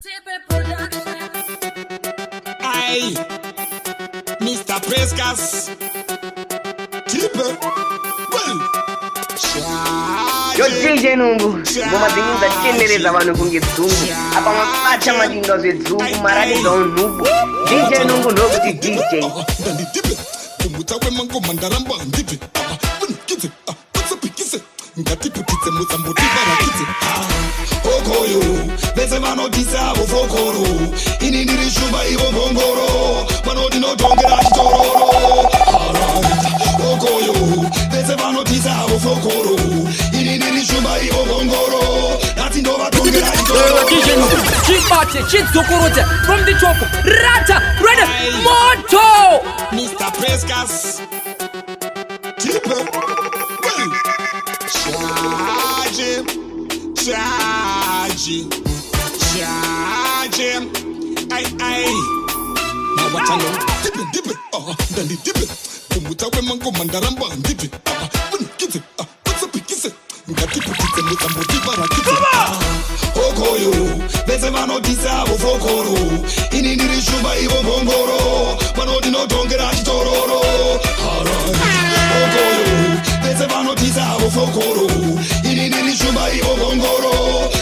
Tipe production. Aye, Mr. Preskas. Tipe. Yo DJ Nungu, ngoma zingi za chendereza vanhu kunge dzungu. Apa mapacha madinga zvedzungu maradi zaunhubu. DJ Nungu ndokuti DJ. Kumbuta Kwemangoma ndaramba ndipi. Kidze, what's ngatiputitse muzambuti barakidze. Hokoyo, bese vanodisa vofokoro. Ini ndiri shumba ivo ngongoro. Vanoti notongera chitororo. Hokoyo, bese vanodisa vofokoro. Ini ndiri shumba ivo ngongoro. Nati ndova tongera chitororo. Xpatriot, Xidzokorota, from the choco, Rata, ready, Moto! Mr. Preskas. Tipe. Charge. Ay. Now what I know? Dippe. Ndani dippe. Kumbuta Kwemangoma ndaramba dippe. Kidze, what's up kidze? Ngatiputitse muzambuti barakidze. Hokoyo, bese vanodisa vofokoro. Ini ndiri shumba ivo ngongoro. Vanoti notongera chitororo. Hokoyo, bese vanodisa vofokoro. Ini ndiri shumba ivo ngongoro.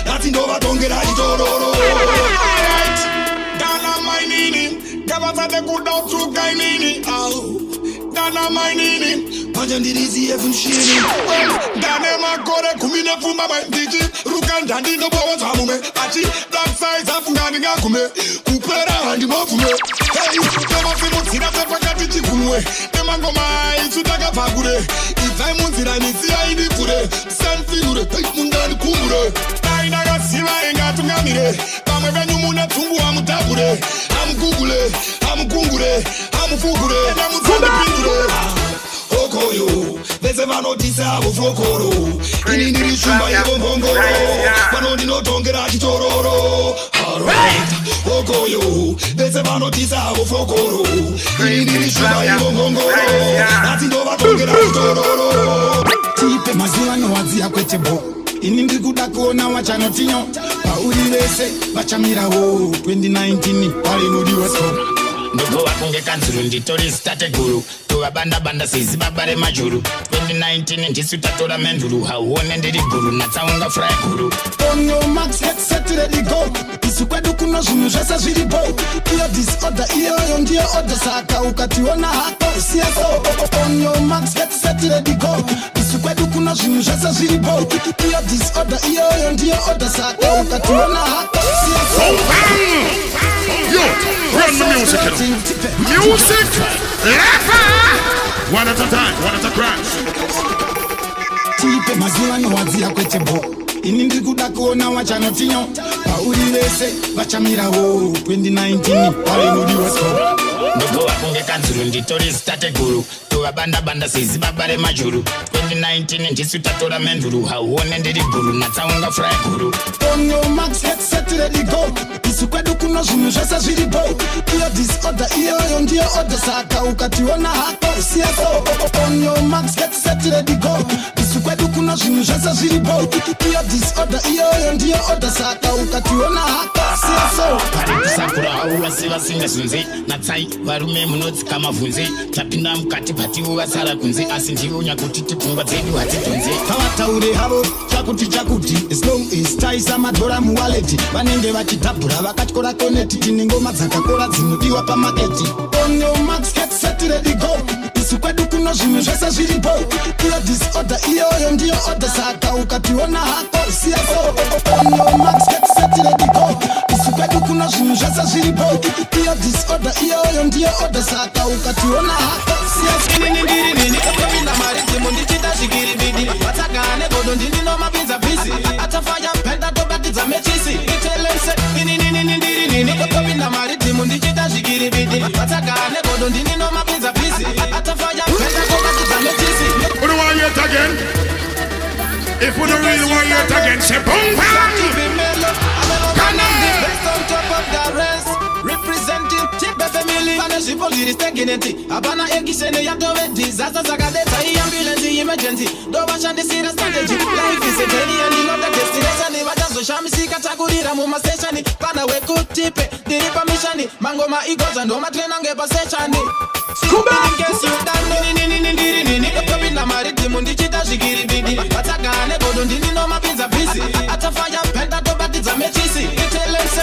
Nati ndova tongera chitororo. Dana my Nhinhi, gavata de good out to guy Nhinhi. Dana my Nhinhi, panja ndirizi efunshini. Dana makore kumine fumba bandiji. Rukanda ndino bowa zamume. Achi black size afungani ngakume. Kupera handi mafume. Hey, tema fimu tsira tepakati chikunwe. Tema ngoma itutaka pagure. Itai munzira nitsia inifure. Sanfigure, hey mundani kumbure. Aina gasiva engatungamire. Pamwe venyu muna tumbu amutabure. Amukungure, amufugure. Namutsande pindure. Hokoyo, bese vanodisa vofokoro. Ini ndiri shumba ivo ngongoro. Vanodi notongera chitororo. Hokoyo, bese vanodisa vofokoro. Ini ndiri shumba ivo ngongoro. Nati ndova tongera chitororo. Tipe maziwa no Wadziya kwetebo. Ini ndiri kuda kuona wachanotinyo. Pauri vese vachamirawo 2019 pali nodiwa stop. Ndugu wakunge kanzuru nditori state guru. Tuwa banda sizi babare majuru. 2019 ndisu tatora menduru. Hauone ndiri guru natsaunga fry guru. On your marks, get set, ready, go. Isu Kwedu Kuno zvinhu zvese zviripo. Iyo disorder, iyo ndiyo order. Saka ukationa hako CSO. On your marks, get set, ready, go. Isu Kwedu Kuno zvinhu zvese zviripo. Iyo disorder, iyo ndiyo order. Saka ukationa hako CSO. Yo, run the music, music, one at a time, one at a crash. Tipe maziwa no Wadziya kwetebo. Ini ndiri kuda kuona wachanotinyo. Pauri vese vachamirawo 2019 pali nodiwa stop. Ndugu wakunge kanzuru nditori state guru. Tuwa banda sizi babare majuru. 2019 ndisu tatora menduru. Hauone ndiri guru natsaunga fry guru. On your marks, get set, ready, go. Isu Kwedu Kuno zvinhu zvese zviripo. Iyo disorder, iyo ndiyo order. Saka ukationa hako CSO. On your marks, get set, ready, go. Isu Kwedu Kuno zvinhu zvese zviripo. Iyo disorder, iyo ndiyo order. Saka ukationa hako CSO. Sakura hauwa siva singa sunze. Natsai varume munodzika mavhunze. Tapinda mukati patiwo vasara kunze. Asi ndivo nyakutiti pfungwa dzedu hadzidhonze. Tavataure havo chakuti as long as taisa madhora muwaleti. Vanenge vachidhabhura vakatyora koneti. Tine ngoma dzakakora dzinodiwa pamaketi. On your marks, get set, ready, go. Isu Kwedu Kuno zvinhu zvese zviripo. Iyo disorder, iyo ndiyo order. Saka ukationa hako CSO. On your marks, get set, ready, go. Isu Kwedu Kuno zvinhu zvese zviripo. Iyo disorder, iyo ndiyo order. Saka ukationa hako CSO. Ndiri kapinda Riddim ndichita zvikiribidi. Vatsagane godo ndinino mapinza busy. Atafanya penda tobatiza mechisi. Itelense Ndiri kapinda Riddim ndichita zvikiribidi. Vatsagane godo ndinino mapinza busy. Atafanya penda tobatiza mechisi. Who do want it again? If we don't really want it again, say boom bang! Representing Tipe family. zvipo zviri stagnant hapana ekishene yatovedi zasa zakadetsa iambulensi emergency ndovashandisira strategy life is a journey and not a destination vachazoshamisika takurira mumaseshani pana wekutipe ndiri pamishani mangoma igoza ndomatrena ngepaseshani ndopinda maridhimu ndichita zvikiribidi vatsagane godo ndini nomapinza bhisi atafaya penda tobatidza mechisi itelense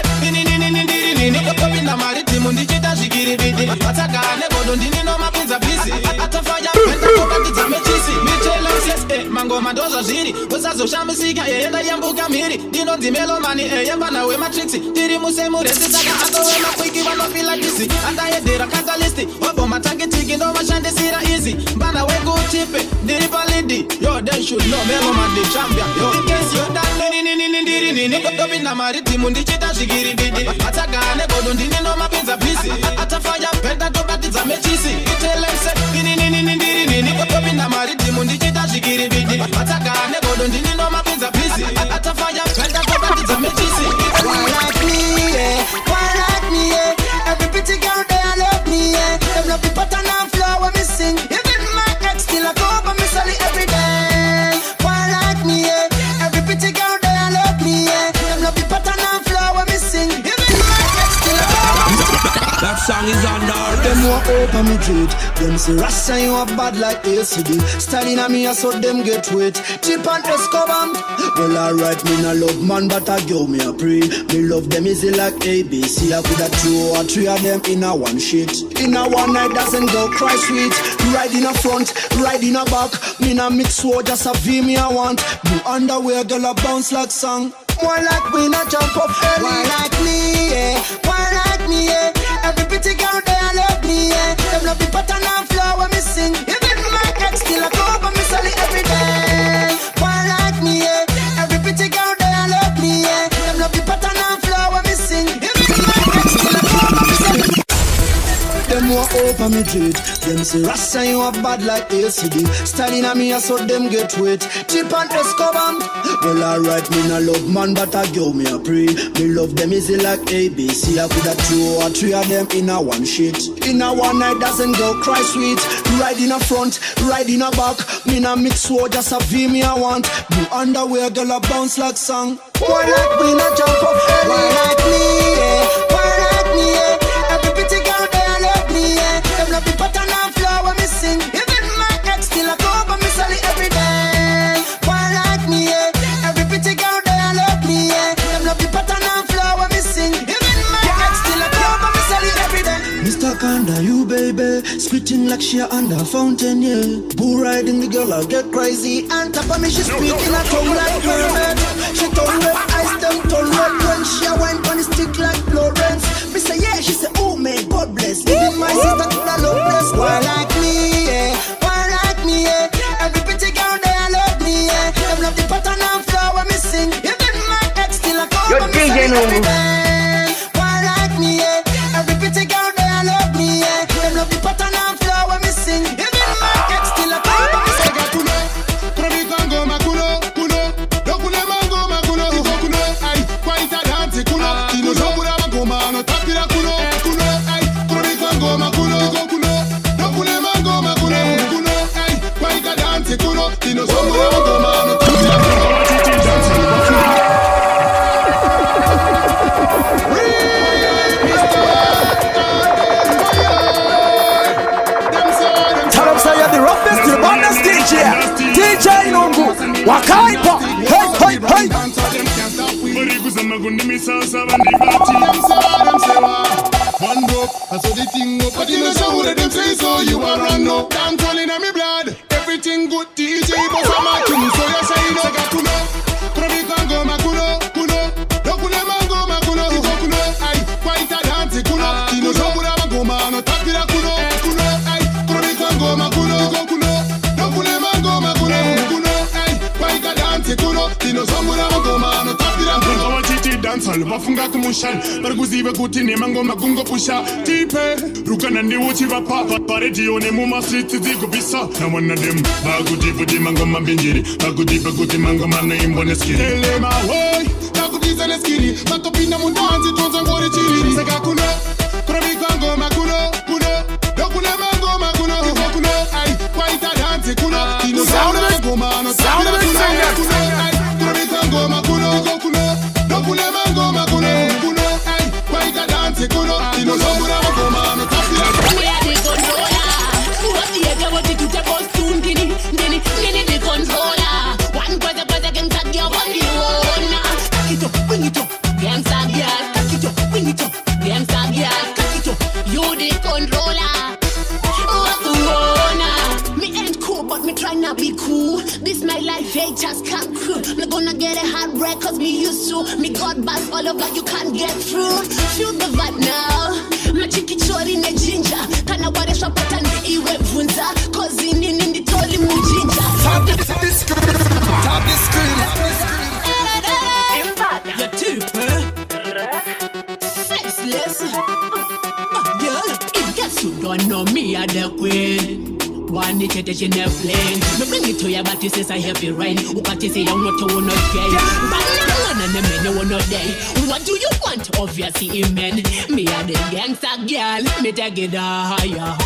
ndiri ndopinda maridhimu ndichita zvikiribidi vatsagane godo ndini nomapinza bhisi atafaya penda tobatidza mechisi itelense mangoma ndozvazviri usazoshamisika yeyenda yambuka mhiri ndinonzi Melloman yembana wematrixi tiri musemuresi saka atove makwiki vanofila disi andayedhera katalisti obho matangitiki ndovashandisira easy mbana wekutipe ndiri palidi yo they should know Melloman the champion yo in case you done ndiri ndopinda maridhimu ndichita zvikiribidi atsagane godo ndini nomapinza bhisi atafaya penda tobatidza mechisi itelense ndiri ndopinda maridhimu ndichita zvikiribidi atsagane godo ndini nomapinza bhisi atafaya penda tobatidza mechisi Why like me, yeah? Why like me, yeah? Every pretty girl there love me, yeah. Them love the pattern and flow when me sing. Even my ex still a go but me sell it every day. Why like me, yeah? Every pretty girl there love me, yeah. Them love the pattern and flow when me sing. Even my ex still a go. That song is under. Them want open me treat. Them say Rasta you a bad like ACD. Styling on me so them get wet. Chip and Escobar. Well alright, me no love man but I give me a pray. Me love them easy like ABC. I coulda 2 or 3 of them in a one shit. In a one night doesn't go cry sweet. Ride in a front, ride in a back. Me na mix war just a V me I want. Blue underwear girl a bounce like song. More like we not jump up early. Why like me, yeah? Why like me, yeah? Every pretty girl there love me, yeah. Them love the pattern and flow when me sing. Even my ex still a go but me sell it every day. Why like me, yeah? Every pretty girl there love me, yeah. Them love the pattern and flow when me sing. Even my ex still a go but me sell it. Them want open me treat. Them say Rasta you a bad like ACD. Styling on me so them get wet. Chip and Escobar. Well alright, me no love man but I give me a pray. Me love them easy like ABC. I coulda 2 or 3 of them in a one shit. In a one night doesn't go cry sweet. Ride in a front, ride in a back. Me na mix war just a V me I want. Blue underwear girl a bounce like song. Why like we not jump up early? Why like me, yeah? Why like me, yeah? Every pretty girl there love me, yeah. Them love the pattern and flow when me sing. Even my ex still a go but me sell it every day. Why like me, yeah? Every pretty girl there love me, yeah. Them love the pattern and flow when me sing. Even my ex still a go but me sell it every day. Mr. Kanda, you baby, spitting like she under fountain, yeah. Bull riding the girl, I'll get crazy. On top of me, she speaking a tongue like mermaid. She tongue red, eyes them tongue red. When she a wine on the stick like Florence. Me say yeah, she say oh man, God bless. Even my sister to the love bless. Why like me, yeah? Why like me, yeah? Every pretty girl there love me, yeah. Them love the pattern and flow when me sing. Even my ex still a call Yo, when me DJ sell it every Nungu. day. Why like me, yeah? Every pretty girl there love me, yeah. Them love the pattern and flow when me sing. Even my ex still a call when me sell it. DJ Nungu, Wakaipa, hey, hey, hey. One rope, I saw the thing up, but you know so let them say so. You are run up, I'm calling on me blood. Everything good, DJ, but I'm a king, so you say no. Saka Kuno, Kwemangoma, Kuno, no Kwemangoma, Kuno, ay, quite a dance, Kuno, you know so Kwemangoma, no tapira Kuno, ay, Kwemangoma, Kuno, no Kwemangoma, Kuno, ay, quite a dance, Kuno, you know so Kwemangoma, no tapira Kuno. Dancehall, wafunga kumushan, barguzibe kuti nemangoma kungo pusha. Tipe, rukana ndi uchi vapa, paredio ne muma street zigo bisa. Na wana dem, bagutibu di mangoma binjiri, bagutibu kuti mangoma no imbone skiri. Elema hoi, bagutiza ne skiri, matopina mundanzi tonza ngore chiri. Saka Kuno, Kwemangoma, Kuno, haters come through. Me gonna get a hard break cause me used to. Me got bars all over, you can't get through. Feel the vibe now. My chicky chori ne ginger. Kana ware shopata ni iwe vunza. Cause in the toli mu ginger. Tap this screen. Tap this screen. You're Tipe. Faceless. Girl, it gets you don't know me at the queen. One it is in a plane. Me bring it to your body says I have it rain. What you say I want to not gay. But no one and the men you not day. What do you want? Obviously men. Me a the gangsta girl. Me take it higher.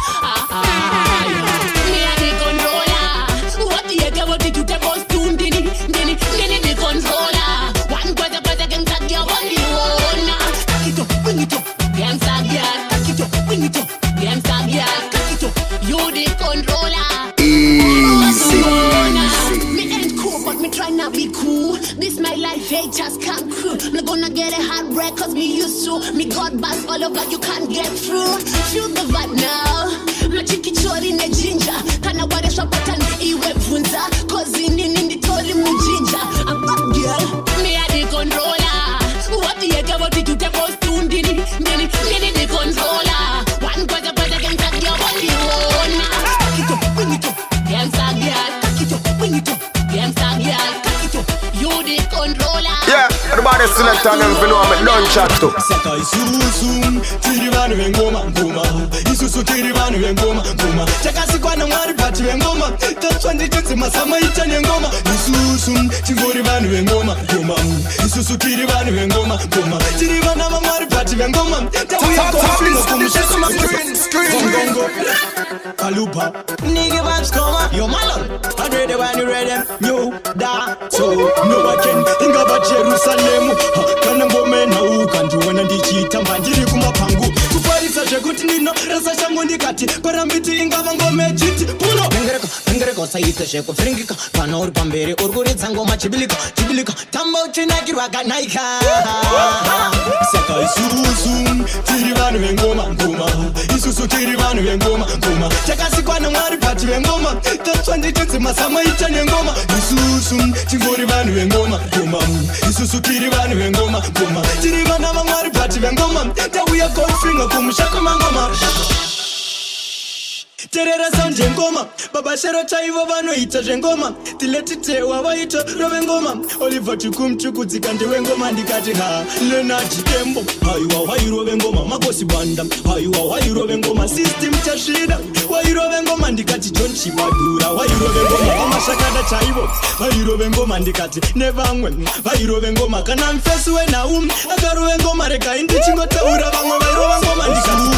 Me a the controller. What do you get? What did you take us to? Ndini the controller. One brother gangsta girl. One the owner. Cock it up, bring it up. Gangsta girl. Cock it up, bring it up. Gangsta girl. Cock it up. You the controller. Easy. Me ain't cool, but me try not be cool. This my life, haters come crew. Me gonna get a hard break cause me used to. Me got bars all over, you can't get through. Feel the vibe now. My chicky chori ne ginger. Kana ware shopata ni iwe vunza. Cause in the toli mu ginger. I'm up girl, me a the controller. What do you get? What did you take us to? Ndini the controller. One brother gangsta girl, one the owner. Cock it up, bring it up. Gangsta girl, cock it up, bring it up. Gangsta girl, cock it up. You the controller. Yeah, everybody select and then you know I'm done chat to. Saka isusu, tiri vanu ngoma ngoma. Isusu tiri vanu ngoma ngoma. Chakasikwa na mwari pati ngoma. Tatswa nditse masama itanye ngoma. Isusu, tingori vanu ngoma ngoma. Isusu tiri vanu ngoma ngoma. Tiri vana mwari pati ngoma. Screen. Kalupa. Nigga vibes come. Yo malon. I read it when you read them. Yo da. So no I can think about Jerusalem. Kana ngome na ukanjona ndichita mbanjiri kumapangu. Kufarisa zvekuti nino rasa shangu ndikati parambiti ingava ngome chiti puno. Pengereko saite zveko fringika. Kana uri pamberi uri kuridza ngoma chibilika. Tamba uchinakirwa kanaika. Saka isusu tiri vanhu vengoma ngoma. Isusu tiri vanhu vengoma ngoma. Chakasikwa na mwari pati vengoma. Tatswa nditse masama itanye ngoma. Isusu tingori vanhu vengoma ngoma. Isusu tiri vanhu vengoma ngoma. Tiri vana vamwari pati vengoma. Tauya Goldfinger Kumusha Kwemangoma. Terera sound ngoma. Baba shero chaivo vanoita zvengoma. Tiletitewa vaita rove ngoma. Oliver chukumchukudzika ndiwe ngoma ndikati ha. Leonard Tembo haiwa wairove ngoma. Makosi banda haiwa wairove ngoma. System chashida wairove ngoma ndikati John Chibadura wairove ngoma. Amashakada chaivo wairove ngoma ndikati nevamwe vairove ngoma. Kana mfesu wenaum akarove ngoma rega indichingotaura vamwe vairove ngoma ndikati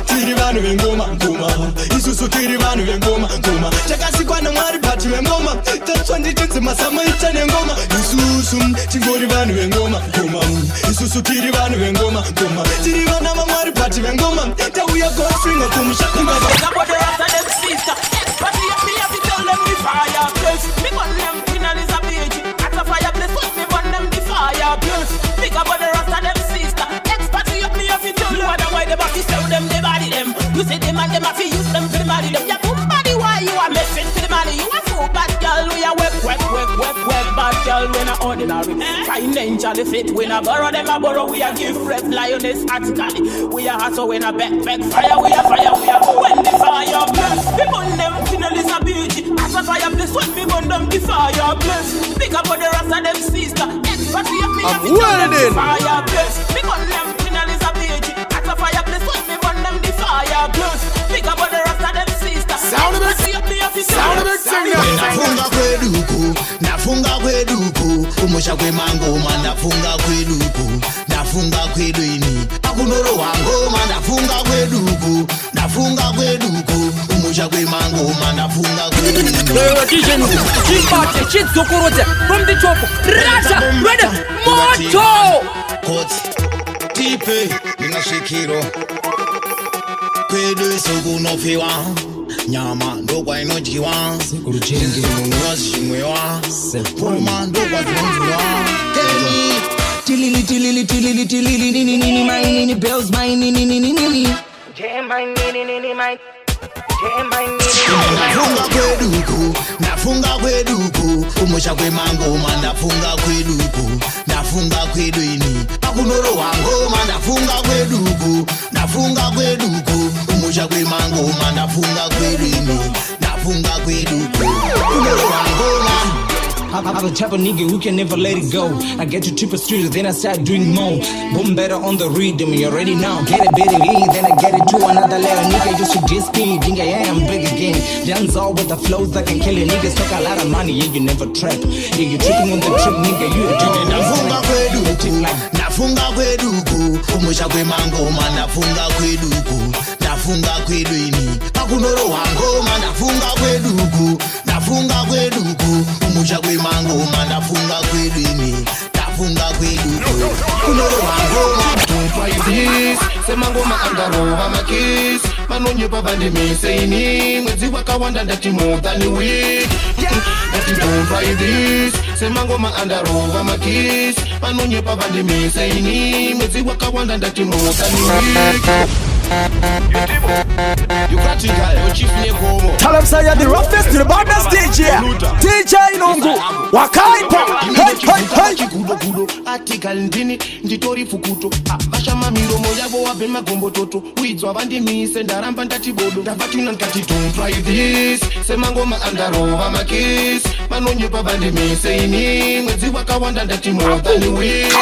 tiri vanhu vengoma ngoma. Isusu tiri vanhu vengoma ngoma. Chakasikwa na mwari pati vengoma. Tatswa nditse masama itane ngoma. Isusu tingori vanhu vengoma ngoma. Isusu tiri vanhu vengoma ngoma. Tiri vana vamwari pati vengoma. Tauya Goldfinger Kumusha Kwemangoma. Xpatriot me have to tell them the fireplace. Me burn them in Elizab. At a fireplace, what me burn them the fireplace. Pick up on the rest of them sister. Xpatriot me have to tell you why they have to sell them, they body them. You say them and them have to use them to the money. Them ya body why you are messing to the money. You are so bad girl, we are work. Bad girl, we not ordinary. Fine angel the fit, we not borrow them a borrow. We are give red lioness artically. We are hustle, we not back fire. We are when the fire bless. We burn them in Elizab. As a fireplace, when we burn them the fire bless. Pick up on the rest of them sister. Xpatriot me have to fire bless. We burn them in Elizab. As a fireplace, when we burn them the fire bless. Pick up on the rest of them sister. Sound of it nafunga kweduku Kumusha Kwemangoma nafunga kwedu ini akunoro wangoma nafunga kweduku Kumusha Kwemangoma nafunga kwedu ini DJ Nungu Xpatriot chidzokorote from the top Rata ready moto Tipe nina Svikiro Kwedu isukunofiwa nyama ndokwa inodyiwa kurujenge munhu wazvimwewa poma ndokwa dzinonzwiwa tilili nini my nini bells my nini Jam my nini my Nafunga kweduku, nafunga kweduku, Kumusha Kwemangoma, nafunga kweduku, nafunga kwedwini, pakunoro wangoma, nafunga kweduku, nafunga kweduku, Kumusha Kwemangoma, nafunga kwedwini, nafunga kweduku, kunoro wangoma. I'm the type of nigga who can never let it go. I get to Tipe streets, then I start doing more. Boom better on the rhythm, you already know. Get a bit of it, then I get it to another level. Nigga used to diss me, think I am big again. Dance all with the flows that can kill you. Niggas talk a lot of money, yeah, you never trap. Yeah, you tripping on the trip, nigga, you a trip. Nafunga kweduku, nafunga kweduku, Kumusha Kwemangoma, nafunga kweduku, nafunga kwedwini, pakunoro wangoma, nafunga kweduku, nafunga kweduku, Kumusha Kwemangoma, nafunga kwedwini, nafunga kweduku, kunoro wangoma. Don't try this, Semangoma andarova makis, manonye pavande meseini, mwezi wakawanda ndati more than a week. Don't try this, Semangoma andarova makis, manonye pavande meseini, mwezi wakawanda ndati more than a week. You got it, guy. Chief Nungu. Tell them say you're the roughest, the baddest DJ. DJ Nungu. Wakaipa. Hey. Kudo. Article Ndini. Nditori fukuto. Bashama miromo yabo wabema gombo toto. Wizwa vandi mise ndaramba ndati bodo. Davatuna nkati don't try this. Semangoma andarova makis. Manonye pavandi mise ini. Mwezi wakawanda ndati more than a week.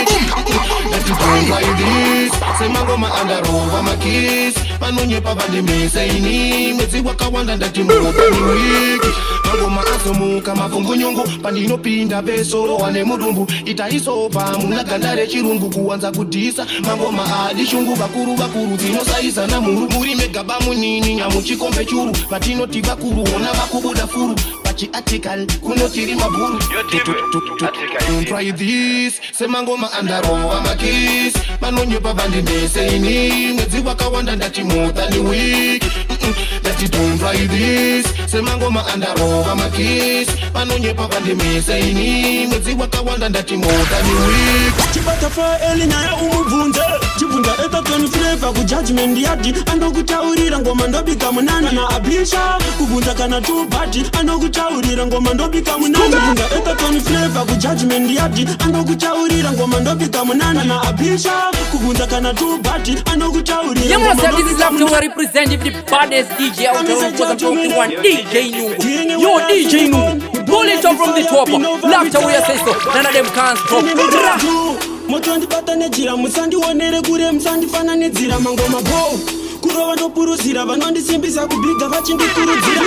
Ndati don't try this. Semangoma andarova makis. Manonye pavande mesaini mwezi wakawanda ndati mutani wiki Ngoma asomuka mafungu nyungu pandino pinda besoro wane mudumbu itaisopa munagandare chirungu kuwanza kudisa mangoma adishungu bakuru zino saiza na muri megaba munini nyamuchikombe churu patino tibakuru ona bakubuda furu pachi article kuno chiri maburu don't try this semangoma andaro amakis manonye pavande mesaini mwezi wakawanda ndati more than a week. That you don't try this. Semangoma andarova makis. Manonye pavande mesaini. Mwezi wakawanda ndati more than a week. Chibatafa elina ya umuvunze. Chibunda eta toni flavor ku judgment yadi. Ando kutaurira ngoma ndobika munana na abisha. Kubunza kana tu party. Ando kutaurira ngoma ndobika munana. Chibunda eta toni flavor ku judgment yadi. Ando kutaurira ngoma ndobika munana na abisha. Kubunza kana tu party. Ando kutaurira ngoma ndobika. This is love to represent the baddest DJ out there for the broken one, DJ Nungu. Yo, DJ Nungu, pull it up from the top. Laughter we say so, none of them can't stop. Moto ndibata nejira, musandi wonere kure, musandi fana nejira, mangoma bo. Kurova ndopuruzira, vanondisimbisa kubiga, vachindikurudzira.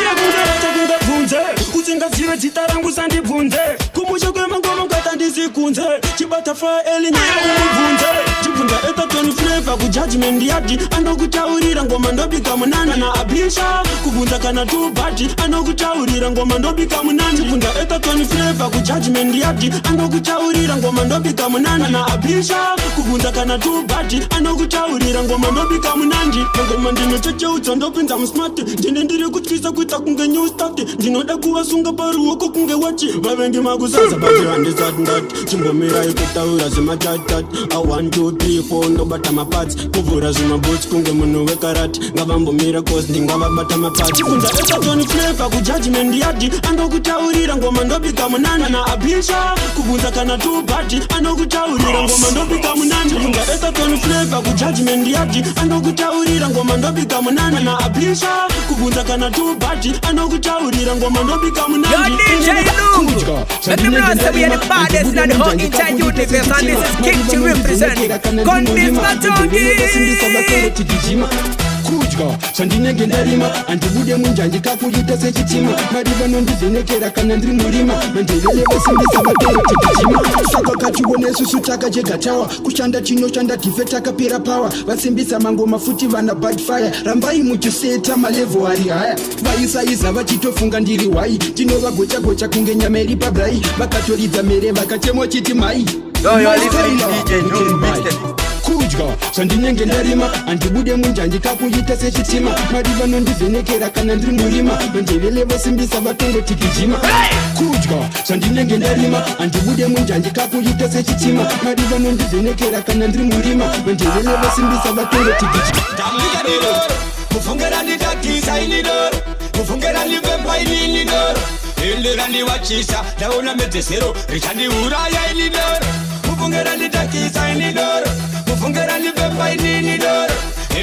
Ndakunga bvunze, usingazive zita rangu sandibvunze. Kumusha Kwemangoma mkata ndisikunze. Chibatafa elinyaya umubvunze. Chibunda eta toni flavor ku judgment yadi. Andokutaurira ngoma ndobika munana na abisha. Kubunza kana tu party. Andokutaurira ngoma ndobika munana. Chibunda eta toni flavor ku judgment yadi. Andokutaurira ngoma ndobika munana na abisha. Kubunza kana tu party. Andokutaurira ngoma ndobika munana. Ngoma ndinocheche utsandopinza musmart. Ndiri kutkisa kuita kunge new start. Ndinoda kuvasunga paruoko kunge wachi. Vavengi makusaza bati handisati ndati. Chimbomira ikutaura zimachatat. 1, 2, 3, 4 ndobata mapats. Kuvura zimaboots kunge munhu wekarati. Ngavambomira cause ndingavabata mapats. Chikunza eta toni flavor ku judgment yadi. Andokutaurira ngoma ndobika munana na abisha. Kubunza kana tu party. Andokutaurira ngoma ndobika munana. Chikunza eta toni flavor ku judgment yadi. Andokutaurira ngoma ndobika munana na abisha. Kubunza kana tu party. Andokutaurira ngoma ndobika munana. Yo, DJ Nungu, let them know that we are the baddest and the whole entire universe, and this is King to represent. Convince my kudya sandinenge ndarima andibude munjanje kakuyita sechitima mariva nondivhenekera kana ndiri murima mandelele vasimbisa vatoro tikichima saka katione susu takajegatawa kushanda chinoshanda tife takapera pawa vasimbisa mangoma futi vana bad fire rambai muchiseta malevo ari haya vaisaiza vachitofunga ndiri wai tinovagochagocha kunge nyama iri pabrai vakatoridza mere vakachemo chiti mai kudya sandinenge ndarima andibude munjanje kakuyita sechitima mariva nondivhenekera kana ndiri murima mandevele vasimbisa vatongo tikijima kudya sandinenge ndarima andibude munjanje kakuyita sechitima mariva nondivhenekera kana ndiri murima mandevele vasimbisa vatongo tikijima Mufungera nditakisa inidoro Mufungera ndivemba inidoro Indira ndiwachisa Ndaona medesero Richandiuraya inidoro Mufungera nditakisa inidoro Mufungera ndivemba inidoro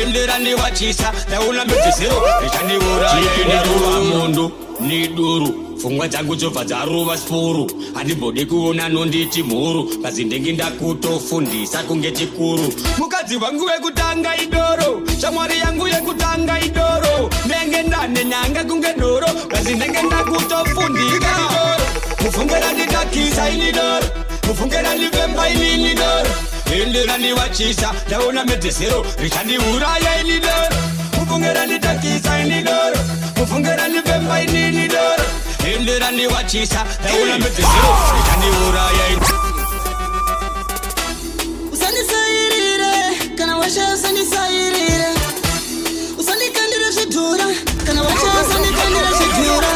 Indira ndiwachisa Ndaona medesero Richandiuraya inidoro Mundu niduru Fungwa dzangu dzobva dzarova spuru handibode kuona nonditi mhuru basi ndenge ndakutofundisa kunge chikuru mukadzi wangu wekutanga idoro shamwari yangu yekutanga idoro ndenge ndanenanga kunge doro basi ndenge ndakutofundika idoro mufungera nditakisa inidoro mufungera ndivemba inidoro indira ndiwachisa ndaona medesero richandiuraya inidoro mufungera nditakisa inidoro mufungera ndivemba inidoro Indira ndiwachisa Ndaona medesero Richandiuraya Usandisairire Kana washa usandisairire Usandikandira zvidhura Kana washa usandikandira zvidhura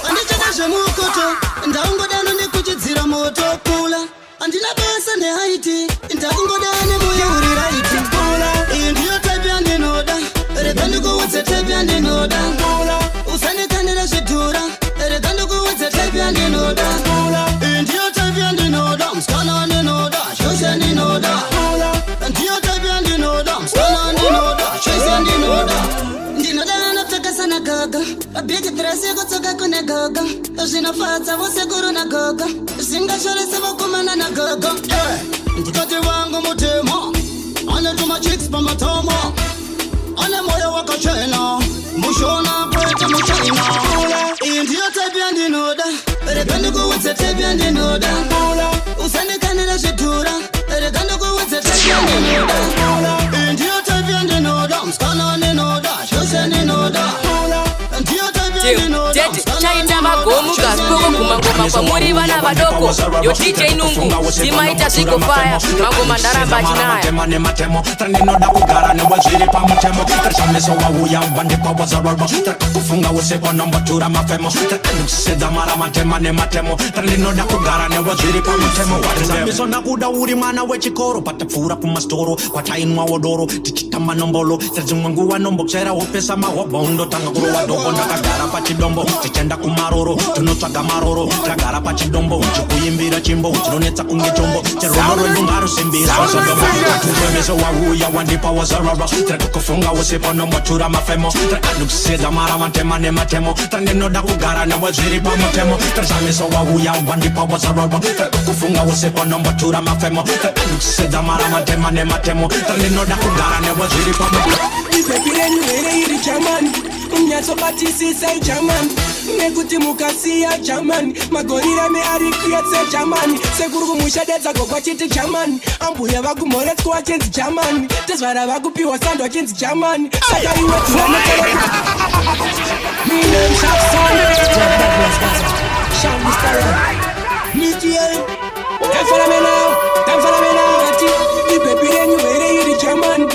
Andichaka zvemukoto Ndaungodano nekuchidzira moto kula Andina basa nehaiti Ndakungodano nemuyuri raiti Iyi ndiyo type yandinoda Rega ndikuudze type yandinoda Usandikandira zvidhura Rega ndikuudze type yandinoda Ndiyo type yandinoda Mskana wandinoda Shoshe yandinoda Ndiyo type yandinoda Mskana wandinoda Shoshe yandinoda Ndinoda anopfekesa na gaga Abiki dresi kutsoka kune gaga Zvinofadza vose kuru na gaga Zvingashorese vakomana na gaga Ndikati wangu mutemo Anetuma chicks pamatoma Ane moyo wakachena Mushona kwete muchina Ndiyo type yandinoda Rega ndikuudze type yandinoda Usandikanira zvidhura Rega ndikuudze type yandinoda Ndiyo type yandinoda Mskana wandinoda Shoshe yandinoda Ndiyo type yandinoda chaita magomu gazikoko kumangoma kwamuri vana vadoko yo DJ Nungu zimaita zvikofaya mangoma ndaramba chinaya nematemo trandinoda kugara newezviri pamutemo trashamiso wauya ubandikwa wazarorwa trakakufunga usipo nombotura mafemo trakandikuseda mara matema nematemo trandinoda kugara newezviri pamutemo trashamiso nakuda uri mwana wechikoro patapfuura kumastoro kwatainwawo doro tichitamba nombolo dzimwe nguva nombokuchaira hopesa mahobha undotanga kurova doko ndakagara pachidombo tichenda kumaroro tunotsvaga maroro tagara pachidombo chikuimbira chimbo chinonetsa kunge chombo cherono rwedu ngarusimbira tuwemeso wauya wandipa wazarara trakakufunga usipo nombotura mafemo trakadukuseda mara matema nematemo trandinoda kugara newezviri pamutemo trashamiso wauya wandipa wazarara trakakufunga usipo nombotura mafemo trakadukuseda mara matema nematemo trandinoda kugara newezviri pamutemo Ipepirenyu here iri chamani Unyatsobatisisa ichamani Nekuti mukasiya chamani Magorira me ari kuyatse chamani Sekuru kumushadedza gogwa chiti chamani Ambuya vakumhoretswa wachenzi chamani Tezvara vakupiwa sando wachenzi chamani Saka iwe tunanekereka Mine mshafsone Shami stara Nicky Follow me now Ipepirenyu here iri chamani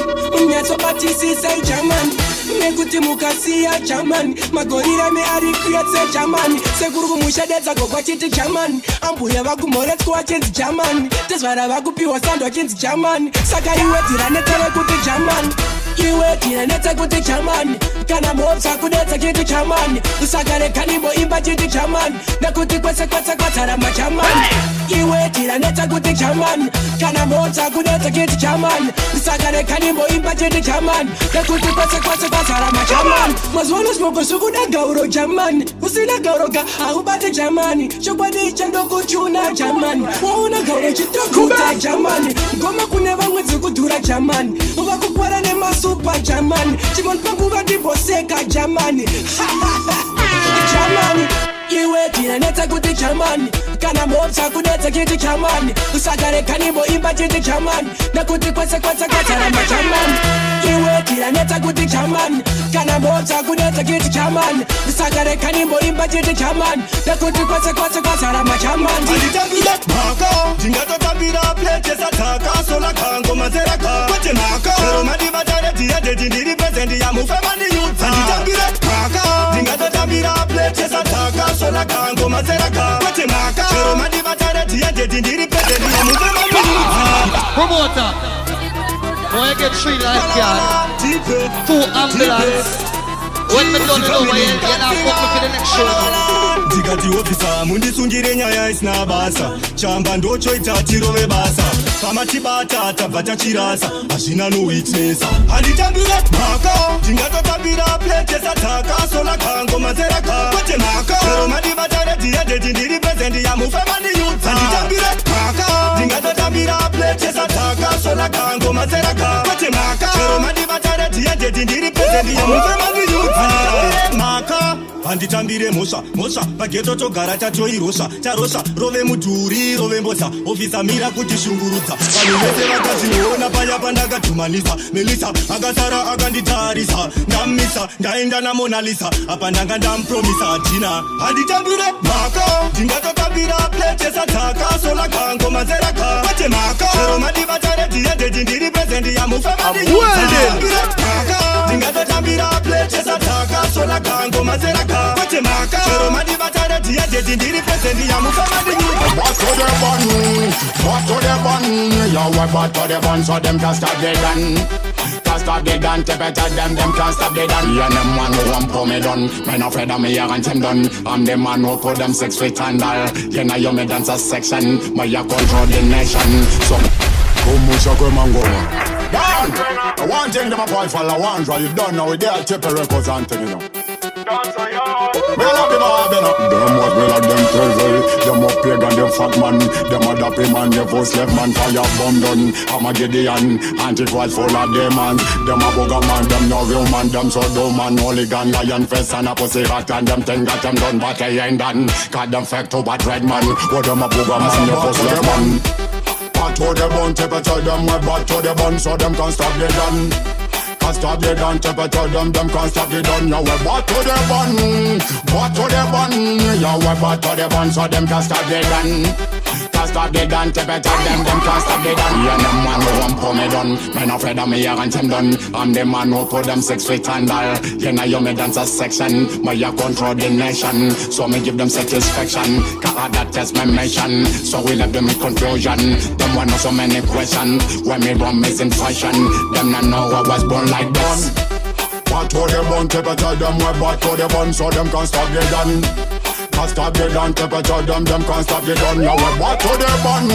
Unyatsobatisisa ichamani Nekuti mukasiya chamani Magorira me ari kuyatse chamani Sekuru kumushadedza gogwa chiti chamani Ambuya vakumhoretswa wachenzi chamani Tezvara vakupiwa sando wachenzi chamani Saka iwe tiranetsere kuti chamani Iwe tiranetse kuti chamani Kana mopsa kudetsa chiti chamani Usagare kanimbo imba chiti chamani Nekuti kwese kwatsarama chamani Iwe tiranetse kuti chamani Kana mopsa kudetsa chiti chamani Usagare kanimbo imba chiti chamani Nekuti kwese kwatsarama chamani Mazuano smoko sukuda gauro chamani Usina gauro ga haubate chamani Chokwadi chando kuchuna chamani Wauna gauro chitokuta chamani Ngoma kune vamwe dzikudhura chamani Vakukwara nemasupa chamani Chimon pangu vandiboseka chamani Chamani Iwe tiranetsa kuti chamani Kana mopsa kudetsa chiti chamani Usagare kanimbo imba chiti chamani Nekuti kwese kwatsarama chamani Iwe tiranetsa kuti chamani Kana mopsa kudetsa chiti chamani Usagare kanimbo imba chiti chamani Nekuti kwese kwatsarama chamani Nditambira Mhaka Ndingatotambira plete sataka Sola kango mazera ka Kwete Mhaka Chero madibatare Dhadza Ndiri present ya mufemani yutsa Nditambira Mhaka Ndingatotambira plete sataka Sola kango mazera ka Kwete Mhaka Chero madibatare Dhadza Ndiri present ya mufemani yutsa Promoter When you get 3 lifeguard, 2 ambulance. When me done it over, you not fuck me for the next show. Tikati officer, mundisungire nyaya isina basa. Chamba ndochoita tirove basa. Kama tibata tabata chirasa. Ashina no weakness. Handitambira Mhaka. Tingatotambira plate sataka. Sola kango mazeraka. Kwete Mhaka. Chero madibata Dia Ndiri present ya mufema ni youth. Handitambira Mhaka. Tingatotambira plate sataka. Sola kango mazeraka. Kwete Mhaka. Chero madibata Dia Ndiri present ya mufema ni youth. Mhaka. Handitambire Mosha pageto togara tatoirosha tarosha rove mudhuri rove mbosa ofisa mira kuti shungurudza vanhu vese vakazviona paya pandakatumanisa Melisa akasara akanditarisa ndamisa ndaenda namonalisa apa ndanga ndampromisa tina handitambire Mhaka ndingatotambira plate sataka sola kango mazeraka kwete Mhaka chero madivatare Dia Ndiri present ya mufema ni Mhaka ndingatotambira plate sataka sola kango mazeraka kwete Mhaka chero madivatare Dia Ndiri present ya mufema ni What to the bun? What to the bun? Yo, what to the bun? So them can't stop the gun. Can't stop the gun. Tipe tell them can't stop the gun. Yeah, them man who want pull me done. Me no afraid of me and them done. I'm the man who put them 6 feet under. You know you me dance a section. Me ya control the nation. So Kumusha Kwemangoma. Down. One thing them a boy follow one try. You don't know we there Tipe records and thing you know. Me love them all, them was me like them crazy. Them up pagan, them fat man. Them a dappy man, them first left man. Fire bomb done, I'm a Gideon. Antichrist full of demons. Them a bugger man, them no real man. Them so dumb man, hooligan, lion face and a pussy rat. And them thing got them done, but they ain't done. Got them fake to bad red man. What them a bugger man, them first left man. Bad to the bun, Tipe tell them we bad to the bun. So them can't stop the gun. Can't stop the gun, Tipe tell them can't stop the gun. Yeah, we bad to the bun, bad to the bun. Yeah, we bad to the bun, so them can't stop the gun. Can't stop the gun, Tipe tell them can't stop the gun. Yeah, them man who want pull me done. Me no afraid of me and them done. I'm the man who put them 6 feet under. You know you me dance a section. Me ya control the nation, so me give them satisfaction. Can't that test my mission, so we left them in confusion. Them want know so many questions. When me run missing fashion, them not know I was born like this. Bad to the bun, Tipe tell them we bad to the bun, so them can't stop the gun. Can't stop the gun, Tipe tell them can't stop the gun. Yeah, we bad to the bun,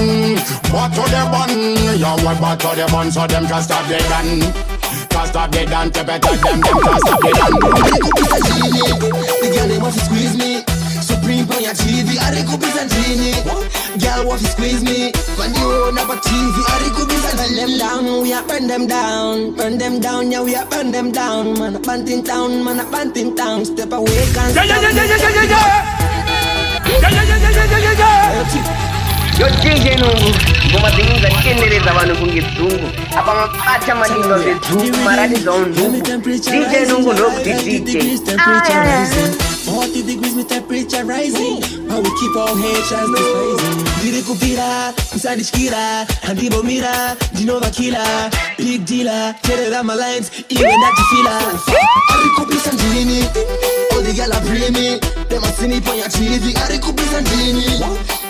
bad to the bun. Yeah, we bad to the bun, so them can't stop the gun. Can't stop the gun, Tipe tell them can't stop the gun. The girl they want to squeeze me. Supreme on your TV, I could be Ndini. Girl want to squeeze me. When you own up a TV, I could be burn them down, we are burn them down. Burn them down, yeah, we are burn them down. Man, a panting town, man, a panting town. Step away, can't stop. Yo DJ Nungu, ngoma zingi za chenere za wanu kungizungu. Apa mapacha manindo ze zungu, maradi za Nungu. DJ Nungu no kuti DJ. 40 degrees, my temperature rising. How we keep our heads as this rising. Ndiri kupira, inside shkira. Handibo mira, Dinova killer. Big dealer, tell them my lines, even that you feel her. I could be Ndini. All the girls are pray me. Them a see me on your TV. I could be Ndini.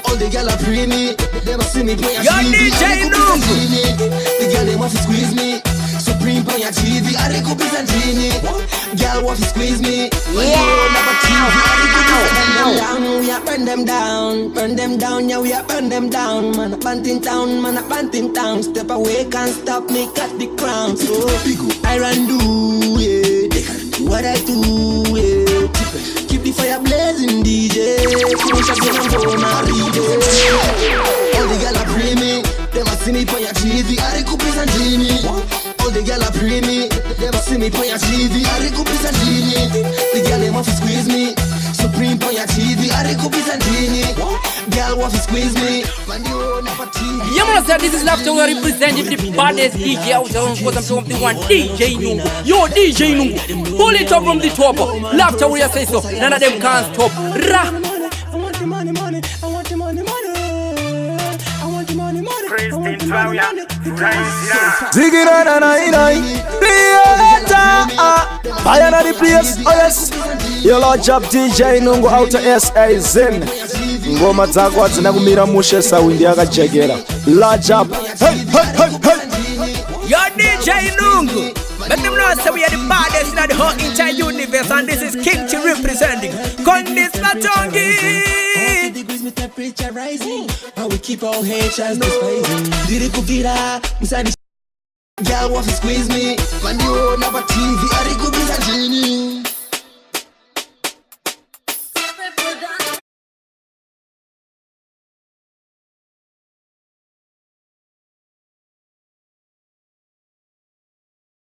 All the girls are pray me. Them a see me on your TV. DJ Nungu. The girl they want to squeeze me. Supreme on your TV. I could be Ndini. Girl want to squeeze me. We are burn them down, yeah, we are burn them down. Man, a panting town, man, a panting town. Step away, can't stop me, cut the crown. So, I run do, yeah, they can do what I do, yeah. Keep the fire blazing, DJ. Kumusha Kwemangoma, Riddim. All the girls are pray me, them a see me on your TV. I could be Ndini. All the girls are pray me, them a see me on your TV. I could be Ndini. The girl they want to squeeze me. Supreme on your TV, I could be Ndini. Girl want to squeeze me. Man, you own up a TV. Yeah, man, sir, this is Laughter we representing the baddest DJ out there. Of course, I'm talking the one DJ Nungu. Yo, DJ Nungu. Pull it up from the top. Laughter we say so. None of them can't stop. Ra. I want the money, money. I want the money, money. I want the money, money. Ziggy na na na na. Fire na the place, oh yes. Yo Lord Jah DJ Nungu out to SA Zen. Ngoma zako azina kumira mushe sa windi yakajegera. Lord Jah, hey hey hey hey. Yo DJ Nungu. Make them know say we are the baddest in the whole entire universe, and this is King Chi representing Kondis Matongi. Degrees me temperature rising, and we keep our haters despising. Ndiri kupira, msani girl want to squeeze me. Man you never TV, I could be a genie.